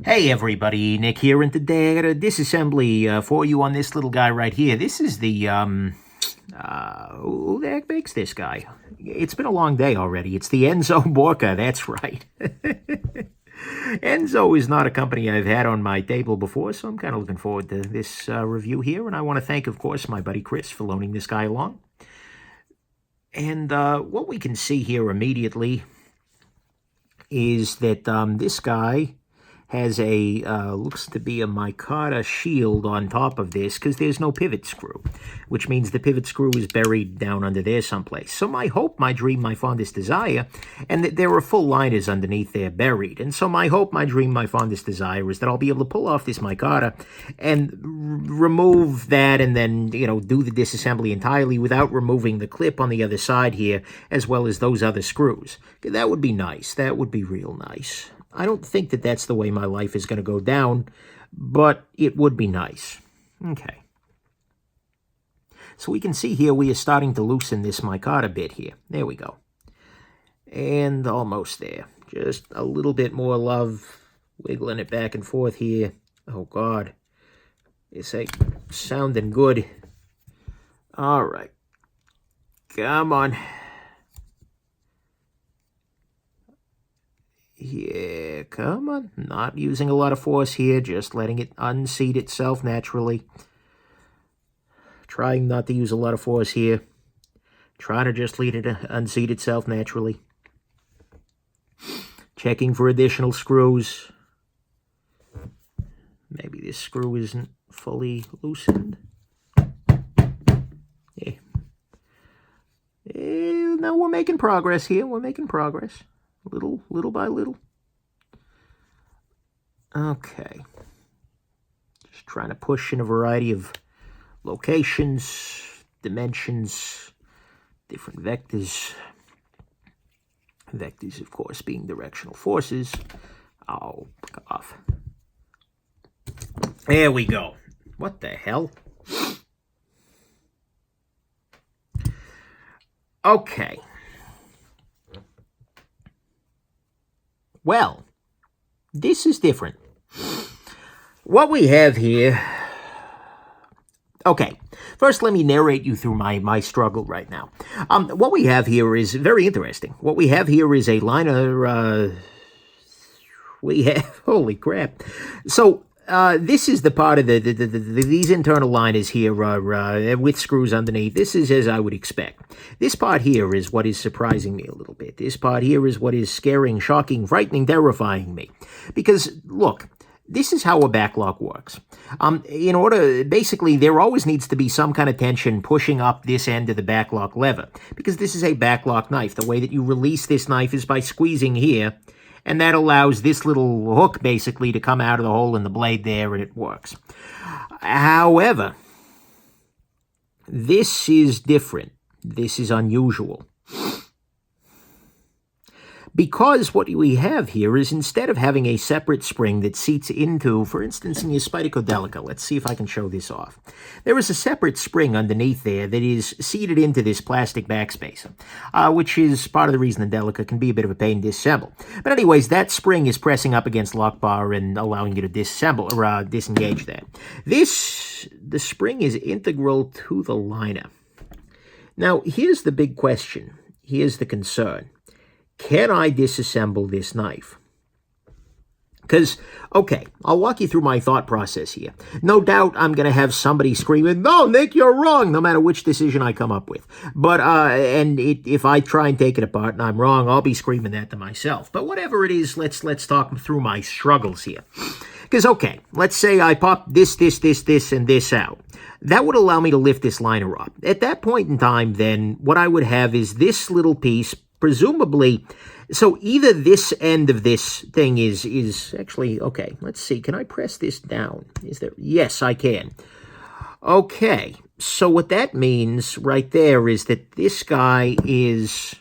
Hey everybody, Nick here, and today I got a disassembly for you on this little guy right here. This is the, who the heck makes this guy? It's been a long day already. It's the Enzo Borka, that's right. Enzo is not a company I've had on my table before, so I'm kind of looking forward to this review here, and I want to thank, of course, my buddy Chris for loaning this guy along. And what we can see here immediately is that this guy has a, looks to be a micarta shield on top of this because there's no pivot screw, which means the pivot screw is buried down under there someplace. So my hope, my dream, my fondest desire, and that there are full liners underneath there buried. And so my hope, my dream, my fondest desire is that I'll be able to pull off this micarta and remove that and then, you know, do the disassembly entirely without removing the clip on the other side here, as well as those other screws. That would be nice. That would be real nice. I don't think that that's the way my life is going to go down, but it would be nice. Okay. So we can see here we are starting to loosen this micarta bit here. There we go. And almost there. Just a little bit more love, wiggling it back and forth here. Oh, God. This ain't sounding good. All right. Come on. Yeah, come on. Not using a lot of force here, just letting it unseat itself naturally. Trying not to use a lot of force here. Trying to just let it unseat itself naturally. Checking for additional screws. Maybe this screw isn't fully loosened. Yeah. Now we're making progress here. We're making progress. Little by little. Okay. Just trying to push in a variety of locations, dimensions, different vectors. Vectors, of course, being directional forces. Oh, fuck off. There we go. What the hell? Okay. Well, this is different. What we have here... Okay, first let me narrate you through my struggle right now. What we have here is very interesting. What we have here is a liner... we have... Holy crap. So... this is the part of these internal liners here with screws underneath. This is as I would expect. This part here is what is surprising me a little bit. This part here is what is scaring, shocking, frightening, terrifying me. Because, look, this is how a backlock works. In order, basically, there always needs to be some kind of tension pushing up this end of the backlock lever. Because this is a backlock knife. The way that you release this knife is by squeezing here. And that allows this little hook, basically, to come out of the hole in the blade there, and it works. However, this is different. This is unusual. Because what we have here is instead of having a separate spring that seats into, for instance, in your Spidicodelica, let's see if I can show this off. There is a separate spring underneath there that is seated into this plastic backspacer, which is part of the reason the Delica can be a bit of a pain to disassemble. But anyways, that spring is pressing up against lock bar and allowing you to disassemble or disengage that. The spring is integral to the liner. Now, here's the big question. Here's the concern. Can I disassemble this knife? Because, okay, I'll walk you through my thought process here. No doubt I'm going to have somebody screaming, "No, Nick, you're wrong," no matter which decision I come up with. But, if I try and take it apart and I'm wrong, I'll be screaming that to myself. But whatever it is, let's talk through my struggles here. Because, okay, let's say I pop this, and this out. That would allow me to lift this liner up. At that point in time, then, what I would have is this little piece, presumably, so either this end of this thing is actually, okay, let's see, can I press this down? Is there, yes, I can. Okay, so what that means right there is that this guy is,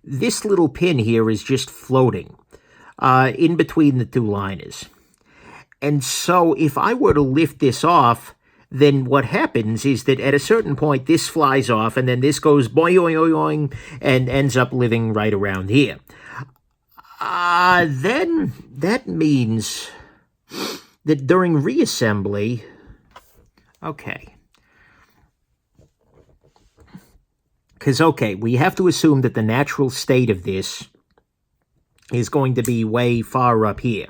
this little pin here is just floating in between the two liners. And so if I were to lift this off, then what happens is that at a certain point, this flies off, and then this goes boing, boing, boing, and ends up living right around here. then that means that during reassembly, okay. Because, okay, we have to assume that the natural state of this is going to be way far up here,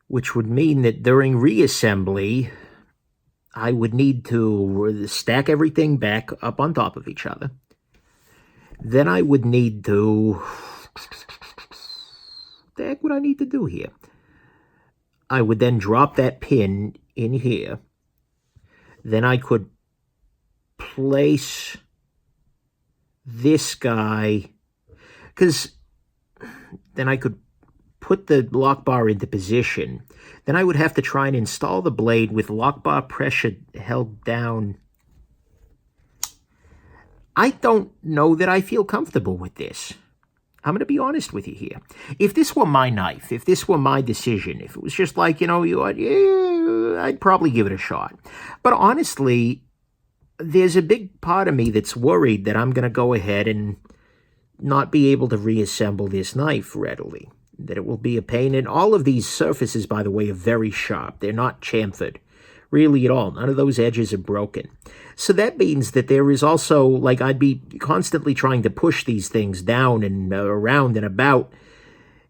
which would mean that during reassembly, I would need to stack everything back up on top of each other. Then I would need to... What the heck would I need to do here? I would then drop that pin in here. Then I could place this guy, because then I could put the lock bar into position. Then I would have to try and install the blade with lock bar pressure held down. I don't know that I feel comfortable with this. I'm going to be honest with you here. If this were my knife, if this were my decision, if it was just like, I'd probably give it a shot. But honestly, there's a big part of me that's worried that I'm going to go ahead and not be able to reassemble this knife readily, that it will be a pain. And all of these surfaces, by the way, are very sharp. They're not chamfered, really at all. None of those edges are broken. So that means that there is also, like, I'd be constantly trying to push these things down and around and about,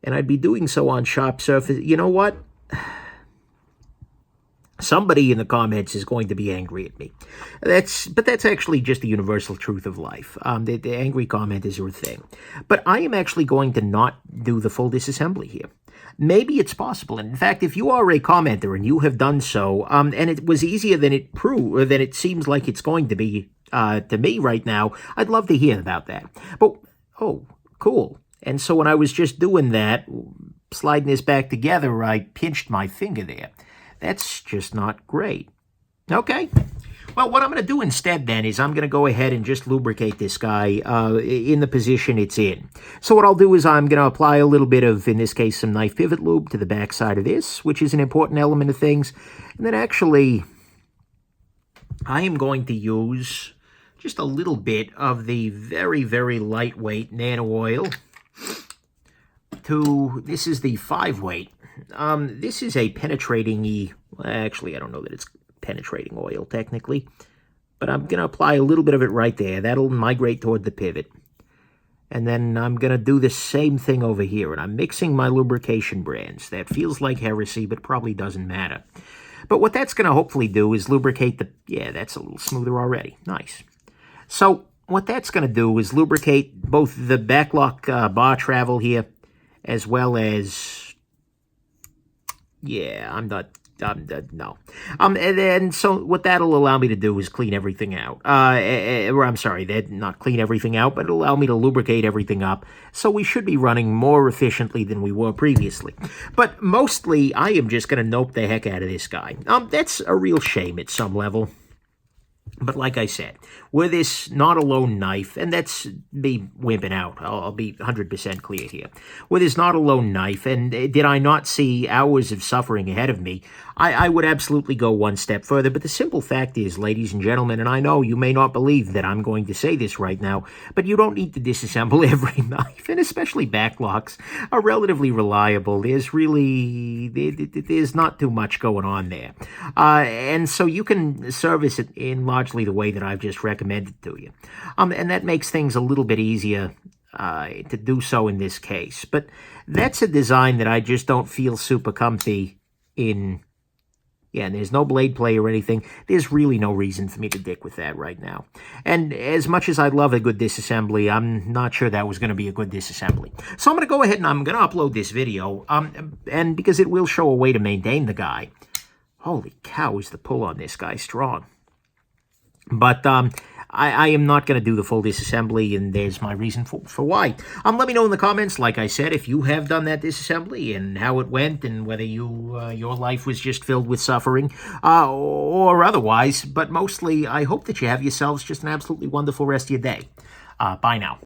and I'd be doing so on sharp surface. You know what? Somebody in the comments is going to be angry at me. But that's actually just the universal truth of life. The angry commenters are a thing. But I am actually going to not do the full disassembly here. Maybe it's possible. And in fact, if you are a commenter and you have done so, and it was easier than it seems like it's going to be to me right now, I'd love to hear about that. But, oh, cool. And so when I was just doing that, sliding this back together, I pinched my finger there. That's just not great. Okay. Well, what I'm going to do instead then is I'm going to go ahead and just lubricate this guy in the position it's in. So what I'll do is I'm going to apply a little bit of, in this case, some knife pivot lube to the back side of this, which is an important element of things. And then actually, I am going to use just a little bit of the very, very lightweight Nano oil. This is the 5-weight. This is a penetrating, actually, I don't know that it's penetrating oil, technically. But I'm going to apply a little bit of it right there. That'll migrate toward the pivot. And then I'm going to do the same thing over here. And I'm mixing my lubrication brands. That feels like heresy, but probably doesn't matter. But what that's going to hopefully do is lubricate the... Yeah, that's a little smoother already. Nice. So what that's going to do is lubricate both the backlock bar travel here, as well as... Yeah, no. And then, so what that'll allow me to do is clean everything out. Or I'm sorry, not clean everything out, but it'll allow me to lubricate everything up. So we should be running more efficiently than we were previously. But mostly, I am just going to nope the heck out of this guy. That's a real shame at some level. But like I said, with this not alone knife, and that's me wimping out, I'll be 100% clear here. With this not alone knife, and did I not see hours of suffering ahead of me, I would absolutely go one step further. But the simple fact is, ladies and gentlemen, and I know you may not believe that I'm going to say this right now, but you don't need to disassemble every knife, and especially backlocks are relatively reliable. There's not too much going on there. And so you can service it in largely the way that I've just recommended to you. And that makes things a little bit easier to do so in this case. But that's a design that I just don't feel super comfy in. Yeah, and there's no blade play or anything. There's really no reason for me to dick with that right now. And as much as I love a good disassembly, I'm not sure that was going to be a good disassembly. So I'm going to go ahead and I'm going to upload this video. And because it will show a way to maintain the guy. Holy cow, is the pull on this guy strong. But I am not going to do the full disassembly, and there's my reason for why. Let me know in the comments, like I said, if you have done that disassembly and how it went, and whether your life was just filled with suffering or otherwise. But mostly, I hope that you have yourselves just an absolutely wonderful rest of your day. Bye now.